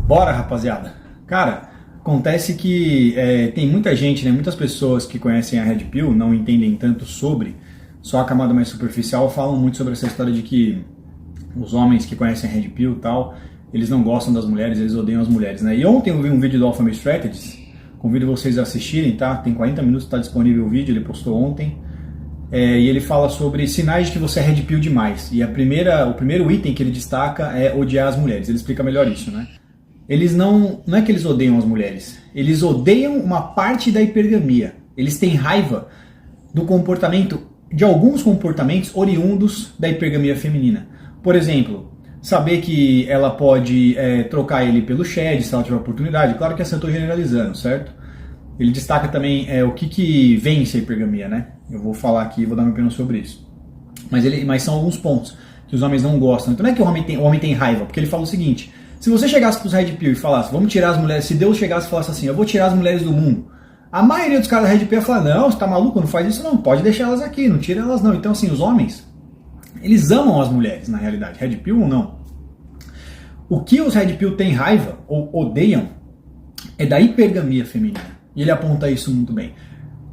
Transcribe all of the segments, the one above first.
Bora, rapaziada. Cara, acontece que tem muita gente, né, muitas pessoas que conhecem a Red Pill, não entendem tanto sobre, só a camada mais superficial, falam muito sobre essa história de que os homens que conhecem a Red Pill e tal, eles não gostam das mulheres, eles odeiam as mulheres, né? E ontem eu vi um vídeo do Alpha Male Strategies, convido vocês a assistirem, tá? Tem 40 minutos, está disponível o vídeo, ele postou ontem. E ele fala sobre sinais de que você é Red Pill demais. E o primeiro item que ele destaca é odiar as mulheres. Ele explica melhor isso, né? Eles não é que eles odeiam as mulheres, eles odeiam uma parte da hipergamia. Eles têm raiva do comportamento, de alguns comportamentos oriundos da hipergamia feminina. Por exemplo, saber que ela pode trocar ele pelo Shed se ela tiver oportunidade. Claro que essa eu estou generalizando, certo? Ele destaca também o que vence a hipergamia, né? Eu vou falar aqui, vou dar minha opinião sobre isso. Mas são alguns pontos que os homens não gostam. Então não é que o homem tem raiva, porque ele fala o seguinte: se você chegasse para os Red Pill e falasse, vamos tirar as mulheres, se Deus chegasse e falasse assim, eu vou tirar as mulheres do mundo, a maioria dos caras da Red Pill ia falar, não, você tá maluco, não faz isso não, pode deixar elas aqui, não tira elas não. Então assim, os homens, eles amam as mulheres, na realidade, Red Pill ou não. O que os Red Pill têm raiva, ou odeiam, é da hipergamia feminina. E ele aponta isso muito bem.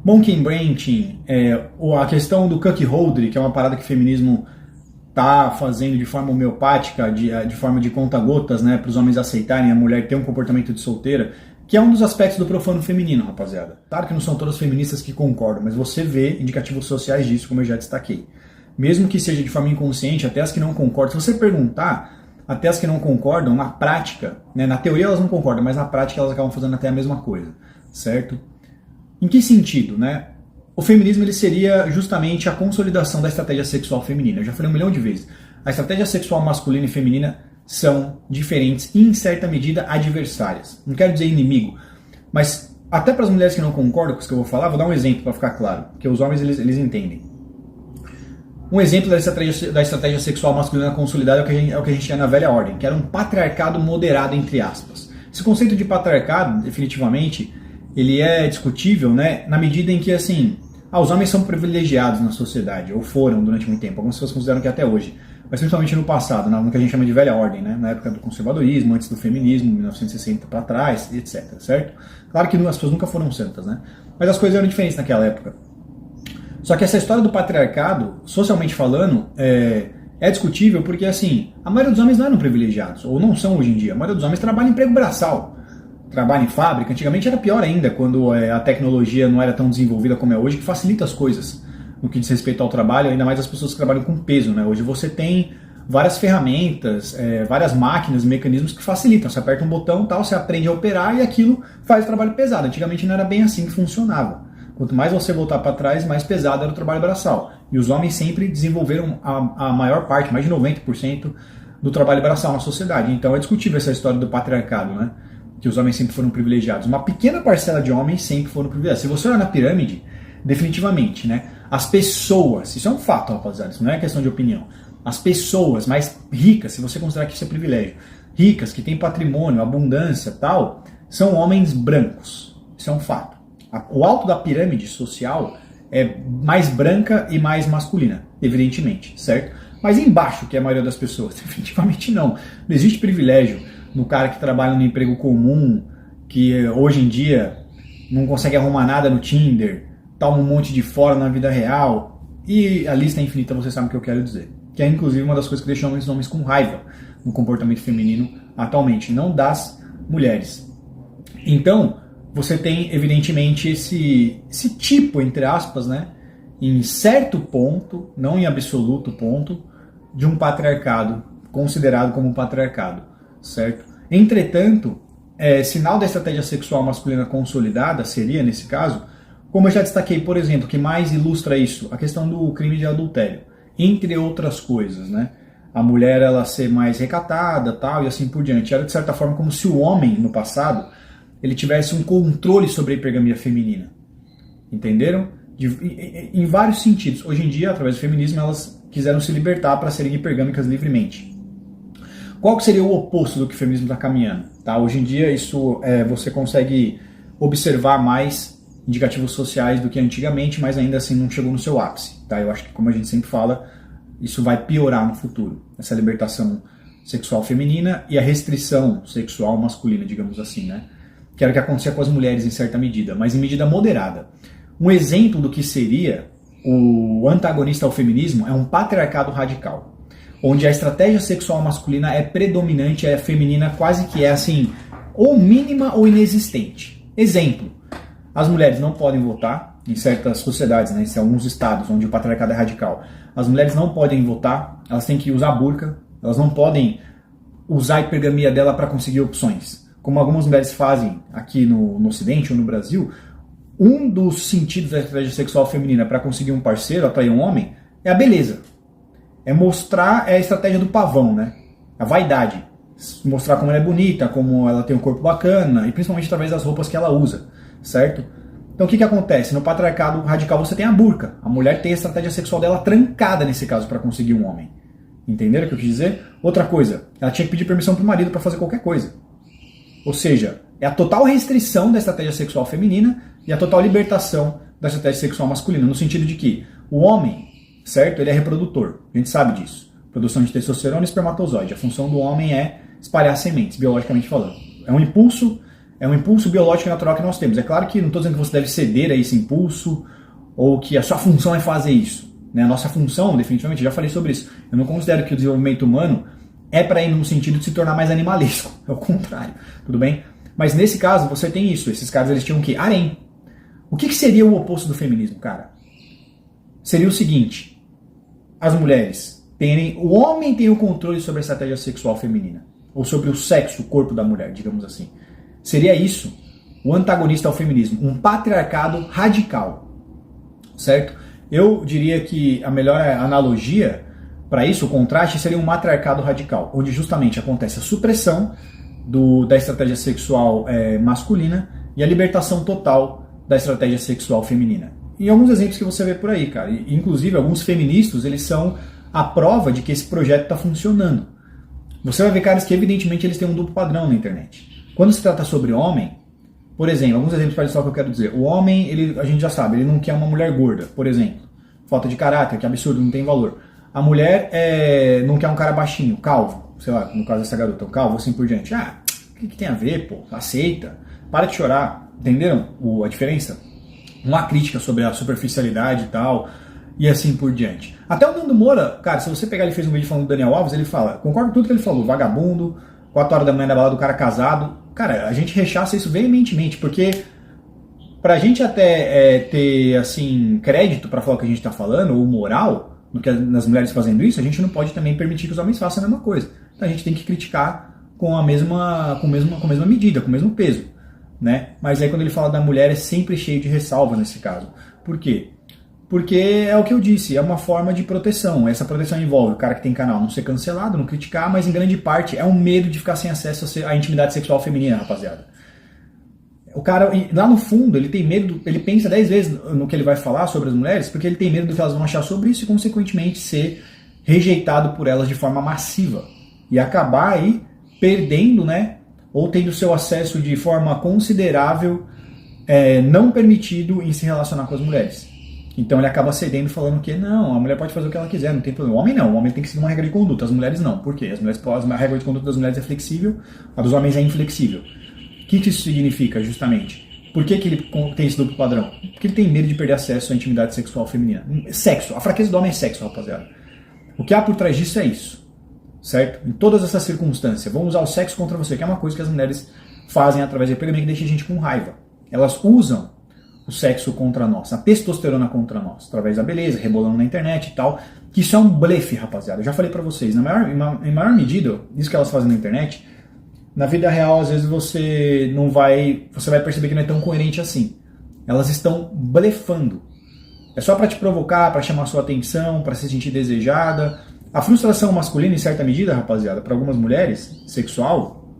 Monkey Branching, a questão do cuckoldry, que é uma parada que o feminismo está fazendo de forma homeopática, de forma de conta-gotas, né, para os homens aceitarem a mulher ter um comportamento de solteira, que é um dos aspectos do profano feminino, rapaziada. Claro que não são todas feministas que concordam, mas você vê indicativos sociais disso, como eu já destaquei. Mesmo que seja de forma inconsciente, até as que não concordam, se você perguntar, até as que não concordam, na prática, né, na teoria elas não concordam, mas na prática elas acabam fazendo até a mesma coisa, certo? Em que sentido, né? O feminismo ele seria justamente a consolidação da estratégia sexual feminina. Eu já falei 1 milhão de vezes. A estratégia sexual masculina e feminina são diferentes e, em certa medida, adversárias. Não quero dizer inimigo, mas até para as mulheres que não concordam com isso que eu vou falar, vou dar um exemplo para ficar claro, porque os homens eles entendem. Um exemplo da estratégia sexual masculina consolidada é o que a gente tinha na velha ordem, que era um patriarcado moderado, entre aspas. Esse conceito de patriarcado, definitivamente, ele é discutível, né, na medida em que, assim, os homens são privilegiados na sociedade, ou foram durante muito tempo, algumas pessoas consideram que até hoje, mas principalmente no passado, no que a gente chama de velha ordem, né, na época do conservadorismo, antes do feminismo, 1960 para trás, etc, certo? Claro que as pessoas nunca foram santas, né, mas as coisas eram diferentes naquela época. Só que essa história do patriarcado, socialmente falando, é discutível porque, assim, a maioria dos homens não eram privilegiados, ou não são hoje em dia. A maioria dos homens trabalha em emprego braçal, trabalha em fábrica. Antigamente era pior ainda, quando a tecnologia não era tão desenvolvida como é hoje, que facilita as coisas no que diz respeito ao trabalho, ainda mais as pessoas que trabalham com peso, né? Hoje você tem várias ferramentas, várias máquinas, mecanismos que facilitam. Você aperta um botão, tal, você aprende a operar e aquilo faz o trabalho pesado. Antigamente não era bem assim que funcionava. Quanto mais você voltar para trás, mais pesado era o trabalho braçal. E os homens sempre desenvolveram a maior parte, mais de 90% do trabalho braçal na sociedade. Então é discutível essa história do patriarcado, né? Que os homens sempre foram privilegiados. Uma pequena parcela de homens sempre foram privilegiados. Se você olhar na pirâmide, definitivamente, né? As pessoas, isso é um fato, rapaziada, isso não é questão de opinião. As pessoas mais ricas, se você considerar que isso é privilégio, ricas, que têm patrimônio, abundância, tal, são homens brancos. Isso é um fato. O alto da pirâmide social é mais branca e mais masculina, evidentemente, certo? Mas embaixo, que é a maioria das pessoas, definitivamente não. Não existe privilégio no cara que trabalha no emprego comum, que hoje em dia não consegue arrumar nada no Tinder, toma um monte de fora na vida real, e a lista é infinita, você sabe o que eu quero dizer. Que é inclusive uma das coisas que deixam os homens com raiva no comportamento feminino atualmente, não das mulheres. Então, você tem, evidentemente, esse tipo, entre aspas, né, em certo ponto, não em absoluto ponto, de um patriarcado, considerado como um patriarcado, certo? Entretanto, sinal da estratégia sexual masculina consolidada seria, nesse caso, como eu já destaquei, por exemplo, que mais ilustra isso, a questão do crime de adultério, entre outras coisas, né? A mulher, ela ser mais recatada, tal, e assim por diante. Era, de certa forma, como se o homem, no passado, ele tivesse um controle sobre a hipergamia feminina. Entenderam? Em vários sentidos. Hoje em dia, através do feminismo, elas quiseram se libertar para serem hipergâmicas livremente. Qual que seria o oposto do que o feminismo está caminhando? Tá? Hoje em dia, isso você consegue observar mais indicativos sociais do que antigamente, mas ainda assim não chegou no seu ápice. Tá? Eu acho que, como a gente sempre fala, isso vai piorar no futuro. Essa libertação sexual feminina e a restrição sexual masculina, digamos assim, né? Que era o que acontecia com as mulheres em certa medida, mas em medida moderada. Um exemplo do que seria o antagonista ao feminismo é um patriarcado radical, onde a estratégia sexual masculina é predominante, a feminina quase que é assim, ou mínima ou inexistente. Exemplo, as mulheres não podem votar em certas sociedades, né, em alguns estados onde o patriarcado é radical. As mulheres não podem votar, elas têm que usar burca, elas não podem usar a hipergamia dela para conseguir opções. Como algumas mulheres fazem aqui no Ocidente ou no Brasil, um dos sentidos da estratégia sexual feminina para conseguir um parceiro, atrair um homem, é a beleza. É mostrar, é a estratégia do pavão, né? A vaidade. Mostrar como ela é bonita, como ela tem um corpo bacana, e principalmente através das roupas que ela usa, certo? Então o que acontece? No patriarcado radical você tem a burca. A mulher tem a estratégia sexual dela trancada nesse caso para conseguir um homem. Entenderam o que eu quis dizer? Outra coisa, ela tinha que pedir permissão pro marido para fazer qualquer coisa. Ou seja, é a total restrição da estratégia sexual feminina e a total libertação da estratégia sexual masculina, no sentido de que o homem, certo, ele é reprodutor, a gente sabe disso. Produção de testosterona e espermatozoide. A função do homem é espalhar sementes, biologicamente falando. É um impulso biológico e natural que nós temos. É claro que não estou dizendo que você deve ceder a esse impulso ou que a sua função é fazer isso. Né? A nossa função, definitivamente, já falei sobre isso. Eu não considero que o desenvolvimento humano é para ir no sentido de se tornar mais animalesco. É o contrário, tudo bem? Mas nesse caso, você tem isso. Esses caras, eles tinham o quê? Harém. O que seria o oposto do feminismo, cara? Seria o seguinte. As mulheres terem... O homem tem o controle sobre a estratégia sexual feminina. Ou sobre o sexo, o corpo da mulher, digamos assim. Seria isso o antagonista ao feminismo. Um patriarcado radical. Certo? Eu diria que a melhor analogia para isso, o contraste, seria um matriarcado radical. Onde justamente acontece a supressão da estratégia sexual masculina e a libertação total da estratégia sexual feminina. E alguns exemplos que você vê por aí, cara. E, inclusive, alguns feministas, eles são a prova de que esse projeto está funcionando. Você vai ver caras que, evidentemente, eles têm um duplo padrão na internet. Quando se trata sobre homem, por exemplo, alguns exemplos para ilustrar o que eu quero dizer. O homem, a gente já sabe, ele não quer uma mulher gorda, por exemplo. Falta de caráter, que absurdo, não tem valor. A mulher não quer um cara baixinho, calvo. Sei lá, no caso dessa garota, calvo, assim por diante. Ah, o que tem a ver, pô? Aceita. Para de chorar. Entenderam a diferença? Uma crítica sobre a superficialidade e tal, e assim por diante. Até o Nando Moura, cara, se você pegar, ele fez um vídeo falando do Daniel Alves, ele fala, concordo com tudo que ele falou, vagabundo, 4 horas da manhã da balada do cara casado. Cara, a gente rechaça isso veementemente, porque pra gente até ter, assim, crédito pra falar o que a gente tá falando, ou moral, no que as mulheres fazendo isso, a gente não pode também permitir que os homens façam a mesma coisa. Então a gente tem que criticar com a mesma medida, com o mesmo peso. Né? Mas aí quando ele fala da mulher é sempre cheio de ressalva nesse caso. Por quê? Porque é o que eu disse, é uma forma de proteção. Essa proteção envolve o cara que tem canal não ser cancelado, não criticar, mas em grande parte é um medo de ficar sem acesso à intimidade sexual feminina, rapaziada. O cara, lá no fundo, ele tem medo, ele pensa 10 vezes no que ele vai falar sobre as mulheres, porque ele tem medo do que elas vão achar sobre isso e, consequentemente, ser rejeitado por elas de forma massiva. E acabar aí perdendo, né? Ou tendo seu acesso de forma considerável não permitido em se relacionar com as mulheres. Então ele acaba cedendo, falando que não, a mulher pode fazer o que ela quiser, não tem problema. O homem não, o homem tem que seguir uma regra de conduta, as mulheres não. Por quê? A regra de conduta das mulheres é flexível, a dos homens é inflexível. O que isso significa, justamente? Por que ele tem esse duplo padrão? Porque ele tem medo de perder acesso à intimidade sexual feminina. Sexo, a fraqueza do homem é sexo, rapaziada. O que há por trás disso é isso. Certo? Em todas essas circunstâncias, vão usar o sexo contra você, que é uma coisa que as mulheres fazem através da hipergamia que deixa a gente com raiva. Elas usam o sexo contra nós, a testosterona contra nós, através da beleza, rebolando na internet e tal, que isso é um blefe, rapaziada. Eu já falei pra vocês, em maior medida, isso que elas fazem na internet, na vida real, às vezes você vai perceber que não é tão coerente assim. Elas estão blefando. É só pra te provocar, pra chamar sua atenção, pra se sentir desejada. A frustração masculina, em certa medida, rapaziada, para algumas mulheres, sexual,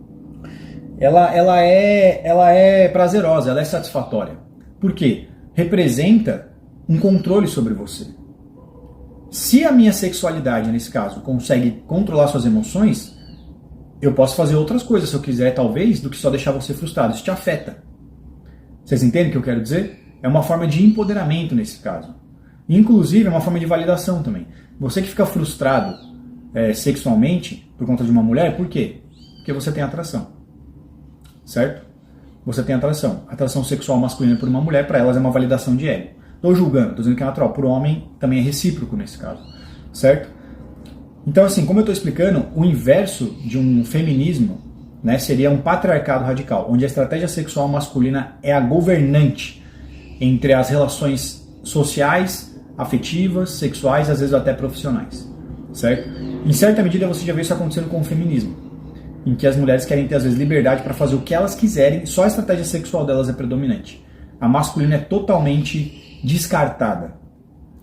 ela é prazerosa, ela é satisfatória. Por quê? Representa um controle sobre você. Se a minha sexualidade, nesse caso, consegue controlar suas emoções, eu posso fazer outras coisas, se eu quiser, talvez, do que só deixar você frustrado. Isso te afeta. Vocês entendem o que eu quero dizer? É uma forma de empoderamento nesse caso. Inclusive, é uma forma de validação também. Você que fica frustrado sexualmente, por conta de uma mulher, por quê? Porque você tem atração, certo? Você tem atração. Atração sexual masculina por uma mulher, para elas é uma validação de ego. Estou julgando, estou dizendo que é natural. Por homem também é recíproco nesse caso, certo? Então, assim, como eu estou explicando, o inverso de um feminismo, né, seria um patriarcado radical, onde a estratégia sexual masculina é a governante entre as relações sociais, afetivas, sexuais, às vezes até profissionais, certo? Em certa medida você já vê isso acontecendo com o feminismo, em que as mulheres querem ter às vezes liberdade para fazer o que elas quiserem, só a estratégia sexual delas é predominante. A masculina é totalmente descartada.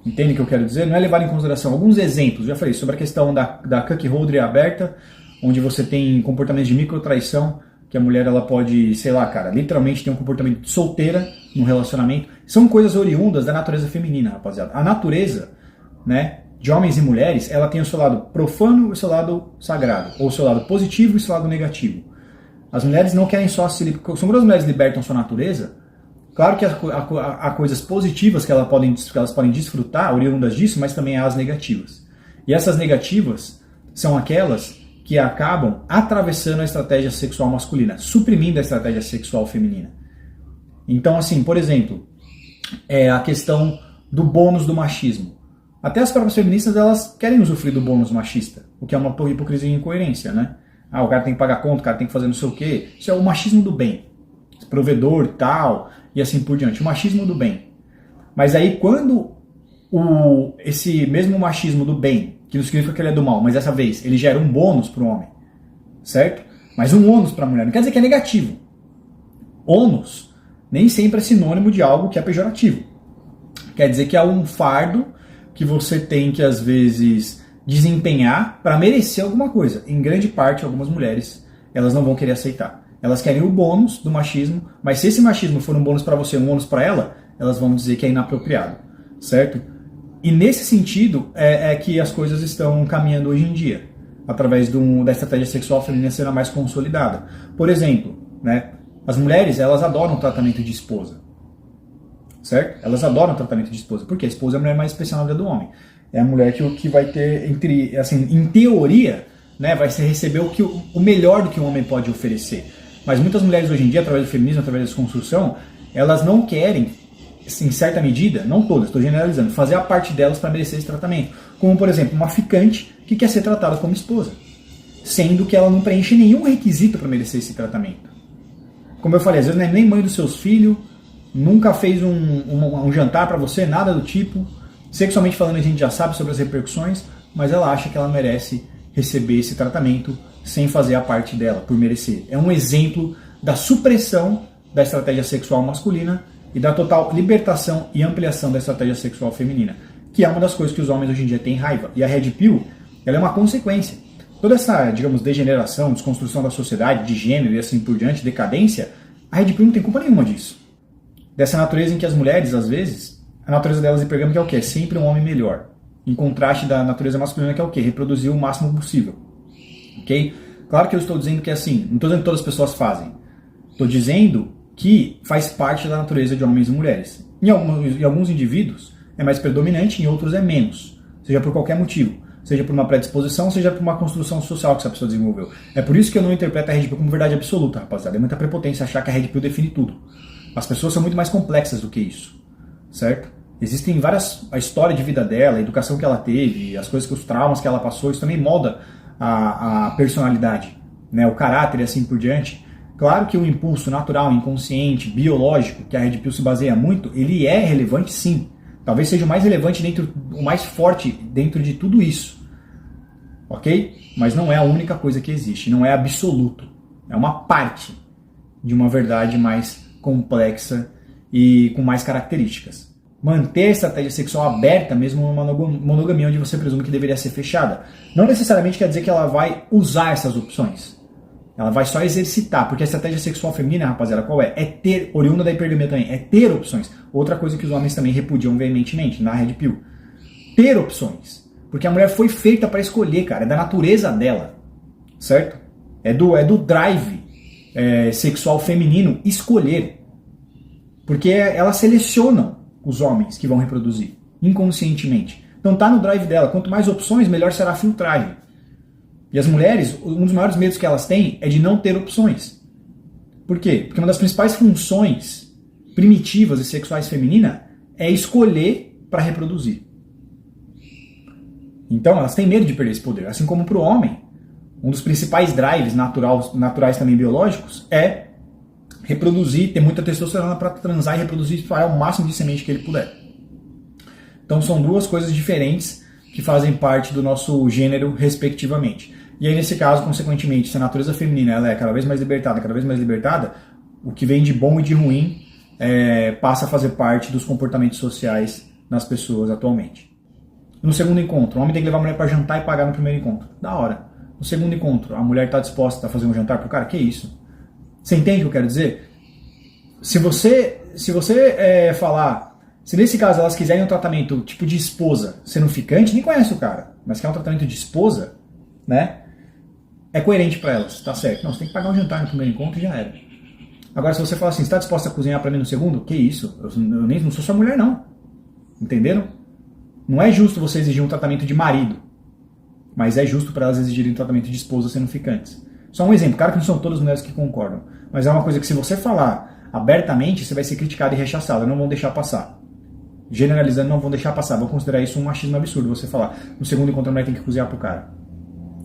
Entende o que eu quero dizer? Não é levado em consideração. Alguns exemplos, já falei sobre a questão da cuckoldry aberta, onde você tem comportamentos de microtraição, que a mulher ela pode, sei lá, cara, literalmente ter um comportamento de solteira no relacionamento. São coisas oriundas da natureza feminina, rapaziada. A natureza, né, de homens e mulheres, ela tem o seu lado profano e o seu lado sagrado, ou o seu lado positivo e o seu lado negativo. As mulheres não querem só se... Quando as mulheres libertam sua natureza, claro que há coisas positivas que elas podem desfrutar, oriundas disso, mas também há as negativas. E essas negativas são aquelas que acabam atravessando a estratégia sexual masculina, suprimindo a estratégia sexual feminina. Então, assim, por exemplo, a questão do bônus do machismo. Até as próprias feministas, elas querem usufruir do bônus machista, o que é uma hipocrisia e incoerência, né? Ah, o cara tem que pagar conta, o cara tem que fazer não sei o quê. Isso é o machismo do bem. Provedor, tal, e assim por diante. O machismo do bem. Mas aí quando esse mesmo machismo do bem, que não significa que ele é do mal, mas dessa vez ele gera um bônus para o homem, certo? Mas um ônus para a mulher. Não quer dizer que é negativo. Ônus nem sempre é sinônimo de algo que é pejorativo. Quer dizer que é um fardo que você tem que, às vezes, desempenhar para merecer alguma coisa. Em grande parte, algumas mulheres, elas não vão querer aceitar. Elas querem o bônus do machismo, mas se esse machismo for um bônus para você, um ônus para ela, elas vão dizer que é inapropriado, certo? E nesse sentido é que as coisas estão caminhando hoje em dia, através da estratégia sexual feminina sendo a mais consolidada. Por exemplo, né, as mulheres, elas adoram o tratamento de esposa, certo? Elas adoram o tratamento de esposa, porque a esposa é a mulher mais especial na vida do homem. É a mulher que vai ter, assim, em teoria, né, vai receber o melhor do que o homem pode oferecer. Mas muitas mulheres hoje em dia, através do feminismo, através da desconstrução, elas não querem, em certa medida, não todas, estou generalizando, fazer a parte delas para merecer esse tratamento. Como, por exemplo, uma ficante que quer ser tratada como esposa, sendo que ela não preenche nenhum requisito para merecer esse tratamento. Como eu falei, às vezes não é nem mãe dos seus filhos, nunca fez um jantar para você, nada do tipo. Sexualmente falando, a gente já sabe sobre as repercussões, mas ela acha que ela merece receber esse tratamento sem fazer a parte dela, por merecer. É um exemplo da supressão da estratégia sexual masculina e da total libertação e ampliação da estratégia sexual feminina, que é uma das coisas que os homens hoje em dia têm raiva. E a Red Pill, ela é uma consequência. Toda essa, digamos, degeneração, desconstrução da sociedade, de gênero e assim por diante, decadência, a Red Pill não tem culpa nenhuma disso. Dessa natureza em que as mulheres, às vezes, a natureza delas em pergâmino que é o quê? É sempre um homem melhor. Em contraste da natureza masculina que é o quê? Reproduzir o máximo possível. Ok? Claro que eu estou dizendo que é assim, não estou dizendo que todas as pessoas fazem. Estou dizendo que faz parte da natureza de homens e mulheres. Em alguns indivíduos é mais predominante, em outros é menos. Seja por qualquer motivo. Seja por uma predisposição, seja por uma construção social que essa pessoa desenvolveu. É por isso que eu não interpreto a Red Pill como verdade absoluta, rapaziada. É muita prepotência achar que a Red Pill define tudo. As pessoas são muito mais complexas do que isso. Certo? Existem a história de vida dela, a educação que ela teve, as coisas, os traumas que ela passou, isso também molda a personalidade, né? O caráter e assim por diante. Claro que o impulso natural, inconsciente, biológico, que a Red Pill se baseia muito, ele é relevante sim. Talvez seja o mais relevante, o mais forte dentro de tudo isso. Ok? Mas não é a única coisa que existe, não é absoluto. É uma parte de uma verdade mais complexa e com mais características. Manter a estratégia sexual aberta, mesmo numa monogamia onde você presume que deveria ser fechada, não necessariamente quer dizer que ela vai usar essas opções. Ela vai só exercitar, porque a estratégia sexual feminina, rapaziada, qual é? É ter, oriunda da hipergamia também, é ter opções. Outra coisa que os homens também repudiam veementemente na Red Pill. Ter opções. Porque a mulher foi feita para escolher, cara, é da natureza dela, certo? É do drive sexual feminino escolher. Porque elas selecionam os homens que vão reproduzir, inconscientemente. Então tá no drive dela. Quanto mais opções, melhor será a filtragem. E as mulheres, um dos maiores medos que elas têm é de não ter opções. Por quê? Porque uma das principais funções primitivas e sexuais femininas é escolher para reproduzir. Então elas têm medo de perder esse poder. Assim como para o homem, um dos principais drives naturais também biológicos é reproduzir, ter muita testosterona para transar e reproduzir, espalhar o máximo de semente que ele puder. Então são duas coisas diferentes que fazem parte do nosso gênero respectivamente. E aí nesse caso, consequentemente, se a natureza feminina ela é cada vez mais libertada, o que vem de bom e de ruim passa a fazer parte dos comportamentos sociais nas pessoas atualmente. No segundo encontro, o homem tem que levar a mulher para jantar e pagar no primeiro encontro. Da hora. No segundo encontro, a mulher está disposta a fazer um jantar pro cara? Que isso? Você entende o que eu quero dizer? Se você falar, se nesse caso elas quiserem um tratamento tipo de esposa, sendo ficante, nem conhece o cara, mas quer um tratamento de esposa, né? É coerente para elas, tá certo? Não, você tem que pagar um jantar no primeiro encontro e já era. Agora, se você falar assim, você está disposta a cozinhar para mim no segundo? Que isso? Eu nem não sou sua mulher, não. Entenderam? Não é justo você exigir um tratamento de marido, mas é justo para elas exigirem um tratamento de esposa sendo ficantes. Só um exemplo, claro que não são todas as mulheres que concordam, mas é uma coisa que se você falar abertamente, você vai ser criticado e rechaçado, não vão deixar passar. Generalizando, não vão deixar passar, vão considerar isso um machismo absurdo, você falar, no segundo encontro a mulher tem que cozinhar pro cara.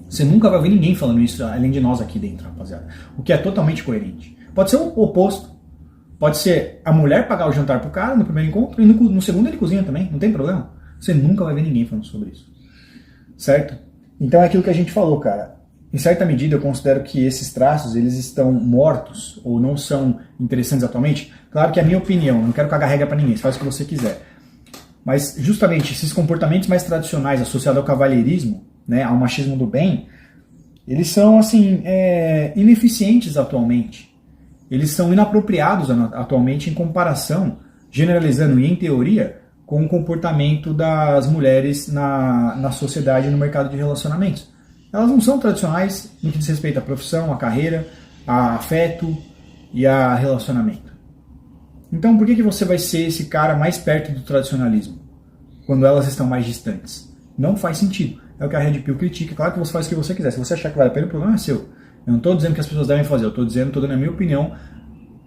Você nunca vai ver ninguém falando isso, além de nós aqui dentro, rapaziada. O que é totalmente coerente. Pode ser o oposto. Pode ser a mulher pagar o jantar pro cara no primeiro encontro, e no segundo ele cozinha também, não tem problema. Você nunca vai ver ninguém falando sobre isso. Certo? Então é aquilo que a gente falou, cara. Em certa medida, eu considero que esses traços, eles estão mortos ou não são interessantes atualmente. Claro que é a minha opinião, não quero cagar regra pra ninguém, você faz o que você quiser. Mas justamente esses comportamentos mais tradicionais associados ao cavalheirismo, né, ao machismo do bem, eles são assim ineficientes atualmente. Eles são inapropriados atualmente em comparação, generalizando e em teoria, com o comportamento das mulheres na sociedade e no mercado de relacionamentos. Elas não são tradicionais no que diz respeito à profissão, à carreira, a afeto e a relacionamento. Então por que você vai ser esse cara mais perto do tradicionalismo, quando elas estão mais distantes? Não faz sentido. É o que a Red Pill critica. Claro que você faz o que você quiser. Se você achar que vale a pena, o problema é seu. Eu não estou dizendo que as pessoas devem fazer, eu estou dando a minha opinião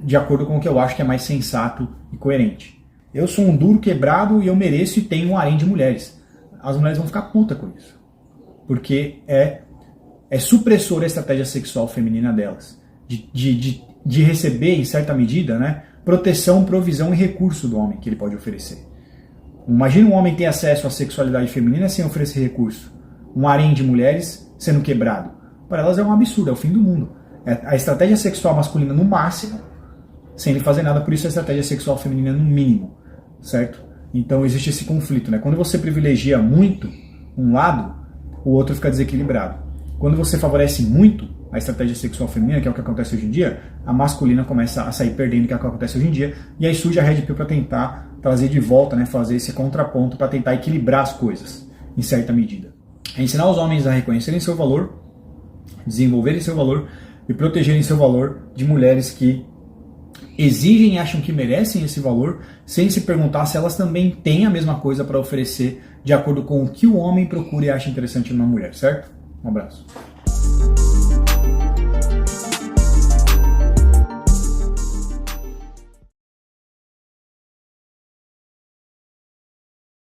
de acordo com o que eu acho que é mais sensato e coerente. Eu sou um duro quebrado e eu mereço e tenho um harém de mulheres. As mulheres vão ficar puta com isso. Porque é supressora a estratégia sexual feminina delas. De receber, em certa medida, né, proteção, provisão e recurso do homem que ele pode oferecer. Imagina um homem ter acesso à sexualidade feminina sem oferecer recurso. Um harém de mulheres sendo quebrado. Para elas é um absurdo, é o fim do mundo. É a estratégia sexual masculina no máximo, sem ele fazer nada, por isso a estratégia sexual feminina no mínimo. Certo? Então existe esse conflito, né? Quando você privilegia muito um lado, o outro fica desequilibrado. Quando você favorece muito a estratégia sexual feminina, que é o que acontece hoje em dia, a masculina começa a sair perdendo, que é o que acontece hoje em dia, e aí surge a Red Pill para tentar trazer de volta, né, fazer esse contraponto para tentar equilibrar as coisas, em certa medida. É ensinar os homens a reconhecerem seu valor, desenvolverem seu valor e protegerem seu valor de mulheres que exigem e acham que merecem esse valor, sem se perguntar se elas também têm a mesma coisa para oferecer de acordo com o que o homem procura e acha interessante numa mulher, certo? Um abraço.